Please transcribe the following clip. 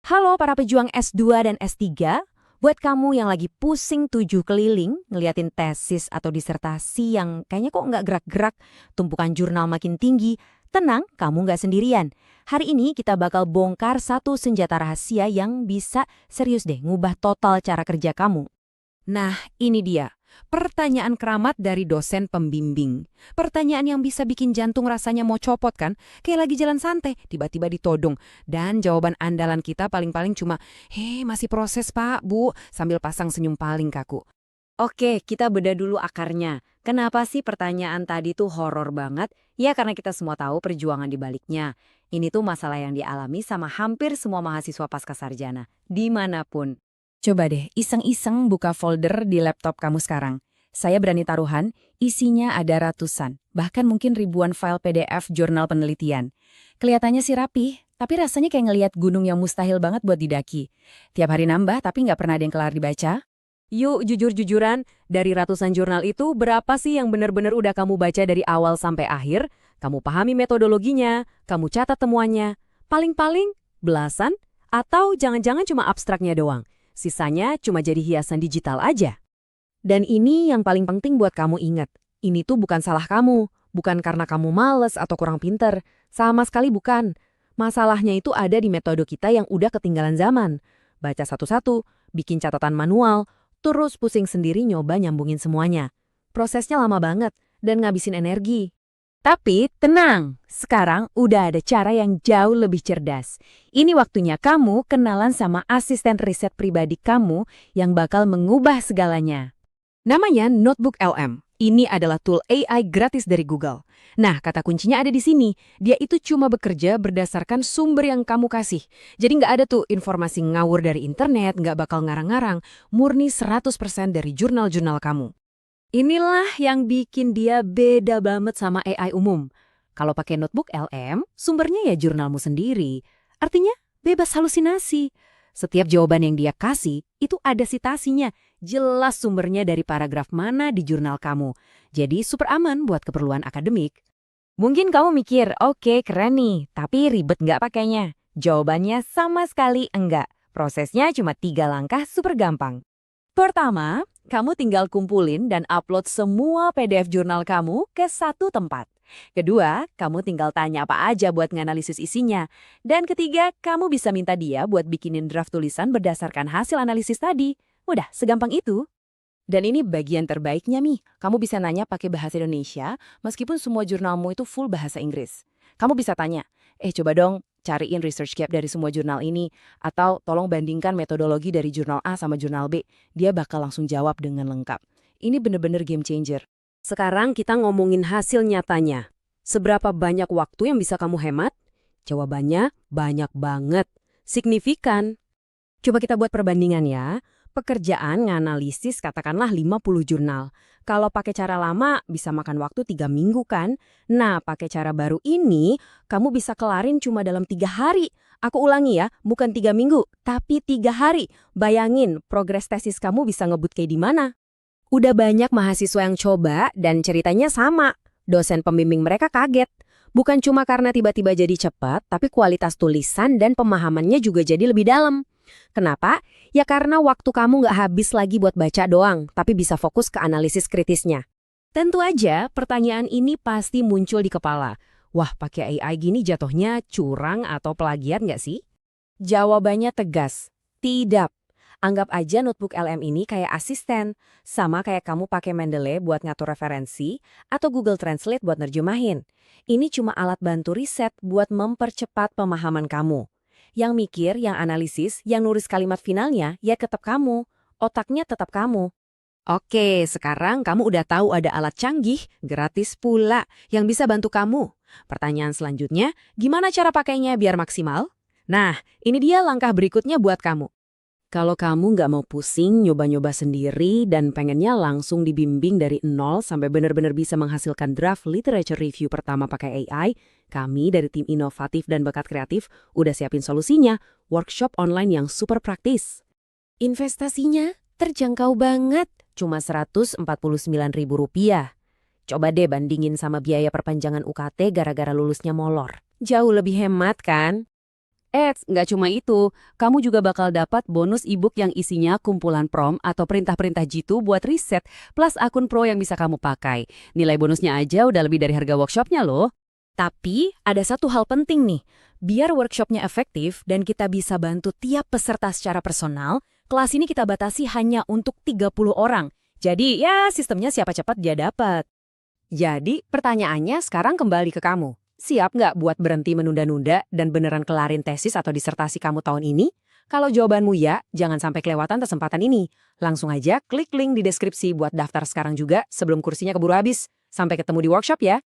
Halo para pejuang S2 dan S3, buat kamu yang lagi pusing tujuh keliling, ngeliatin tesis atau disertasi yang kayaknya kok nggak gerak-gerak, tumpukan jurnal makin tinggi, tenang, kamu nggak sendirian. Hari ini kita bakal bongkar satu senjata rahasia yang bisa serius deh ngubah total cara kerja kamu. Nah, ini dia. Pertanyaan keramat dari dosen pembimbing. Pertanyaan yang bisa bikin jantung rasanya mau copot kan? Kayak lagi jalan santai, tiba-tiba ditodong. Dan jawaban andalan kita paling-paling cuma, masih proses pak, bu, sambil pasang senyum paling kaku. Oke, kita bedah dulu akarnya. Kenapa sih pertanyaan tadi tuh horor banget? Ya karena kita semua tahu perjuangan di baliknya. Ini tuh masalah yang dialami sama hampir semua mahasiswa pascasarjana, dimanapun. Coba deh, iseng-iseng buka folder di laptop kamu sekarang. Saya berani taruhan, isinya ada ratusan, bahkan mungkin ribuan file PDF jurnal penelitian. Kelihatannya sih rapi, tapi rasanya kayak ngelihat gunung yang mustahil banget buat didaki. Tiap hari nambah, tapi nggak pernah ada yang kelar dibaca. Yuk jujur-jujuran, dari ratusan jurnal itu berapa sih yang benar-benar udah kamu baca dari awal sampai akhir? Kamu pahami metodologinya, kamu catat temuannya. Paling-paling belasan? Atau jangan-jangan cuma abstraknya doang? Sisanya cuma jadi hiasan digital aja. Dan ini yang paling penting buat kamu ingat. Ini tuh bukan salah kamu. Bukan karena kamu males atau kurang pinter. Sama sekali bukan. Masalahnya itu ada di metode kita yang udah ketinggalan zaman. Baca satu-satu, bikin catatan manual, terus pusing sendiri nyoba nyambungin semuanya. Prosesnya lama banget dan ngabisin energi. Tapi tenang, sekarang udah ada cara yang jauh lebih cerdas. Ini waktunya kamu kenalan sama asisten riset pribadi kamu yang bakal mengubah segalanya. Namanya Notebook LM. Ini adalah tool AI gratis dari Google. Nah, kata kuncinya ada di sini. Dia itu cuma bekerja berdasarkan sumber yang kamu kasih. Jadi nggak ada tuh informasi ngawur dari internet, nggak bakal ngarang-ngarang. Murni 100% dari jurnal-jurnal kamu. Inilah yang bikin dia beda banget sama AI umum. Kalau pakai notebook LM, sumbernya ya jurnalmu sendiri. Artinya bebas halusinasi. Setiap jawaban yang dia kasih, itu ada sitasinya. Jelas sumbernya dari paragraf mana di jurnal kamu. Jadi super aman buat keperluan akademik. Mungkin kamu mikir, oke keren nih, tapi ribet nggak pakainya? Jawabannya sama sekali enggak. Prosesnya cuma 3 langkah super gampang. Pertama, kamu tinggal kumpulin dan upload semua PDF jurnal kamu ke satu tempat. Kedua, kamu tinggal tanya apa aja buat nganalisis isinya. Dan ketiga, kamu bisa minta dia buat bikinin draft tulisan berdasarkan hasil analisis tadi. Udah, segampang itu. Dan ini bagian terbaiknya, Mi. Kamu bisa nanya pakai bahasa Indonesia, meskipun semua jurnalmu itu full bahasa Inggris. Kamu bisa tanya, coba dong cariin research gap dari semua jurnal ini, atau tolong bandingkan metodologi dari jurnal A sama jurnal B. Dia bakal langsung jawab dengan lengkap. Ini bener-bener game changer. Sekarang kita ngomongin hasil nyatanya. Seberapa banyak waktu yang bisa kamu hemat? Jawabannya banyak banget. Signifikan. Coba kita buat perbandingan ya. Pekerjaan nganalisis katakanlah 50 jurnal. Kalau pakai cara lama bisa makan waktu 3 minggu kan? Nah, pakai cara baru ini, kamu bisa kelarin cuma dalam 3 hari. Aku ulangi ya, bukan 3 minggu, tapi 3 hari. Bayangin, progres tesis kamu bisa ngebut kayak di mana? Udah banyak mahasiswa yang coba dan ceritanya sama. Dosen pembimbing mereka kaget. Bukan cuma karena tiba-tiba jadi cepat, tapi kualitas tulisan dan pemahamannya juga jadi lebih dalam. Kenapa? Ya karena waktu kamu nggak habis lagi buat baca doang, tapi bisa fokus ke analisis kritisnya. Tentu aja pertanyaan ini pasti muncul di kepala. Wah, pakai AI gini jatuhnya curang atau plagiat nggak sih? Jawabannya tegas. Tidak. Anggap aja notebook LM ini kayak asisten, sama kayak kamu pakai Mendeley buat ngatur referensi atau Google Translate buat nerjemahin. Ini cuma alat bantu riset buat mempercepat pemahaman kamu. Yang mikir, yang analisis, yang nulis kalimat finalnya, ya tetap kamu. Otaknya tetap kamu. Oke, sekarang kamu udah tahu ada alat canggih, gratis pula, yang bisa bantu kamu. Pertanyaan selanjutnya, gimana cara pakainya biar maksimal? Nah, ini dia langkah berikutnya buat kamu. Kalau kamu nggak mau pusing, nyoba-nyoba sendiri, dan pengennya langsung dibimbing dari nol sampai benar-benar bisa menghasilkan draft literature review pertama pakai AI, kami dari tim inovatif dan bakat kreatif udah siapin solusinya, workshop online yang super praktis. Investasinya terjangkau banget, cuma Rp149.000. Coba deh bandingin sama biaya perpanjangan UKT gara-gara lulusnya molor. Jauh lebih hemat kan? Nggak cuma itu, kamu juga bakal dapat bonus e-book yang isinya kumpulan prompt atau perintah-perintah jitu buat riset, plus akun pro yang bisa kamu pakai. Nilai bonusnya aja udah lebih dari harga workshopnya loh. Tapi ada satu hal penting nih, biar workshopnya efektif dan kita bisa bantu tiap peserta secara personal, kelas ini kita batasi hanya untuk 30 orang. Jadi ya sistemnya siapa cepat dia dapat. Jadi pertanyaannya sekarang kembali ke kamu. Siap nggak buat berhenti menunda-nunda dan beneran kelarin tesis atau disertasi kamu tahun ini? Kalau jawabanmu ya, jangan sampai kelewatan kesempatan ini. Langsung aja klik link di deskripsi buat daftar sekarang juga sebelum kursinya keburu habis. Sampai ketemu di workshop ya.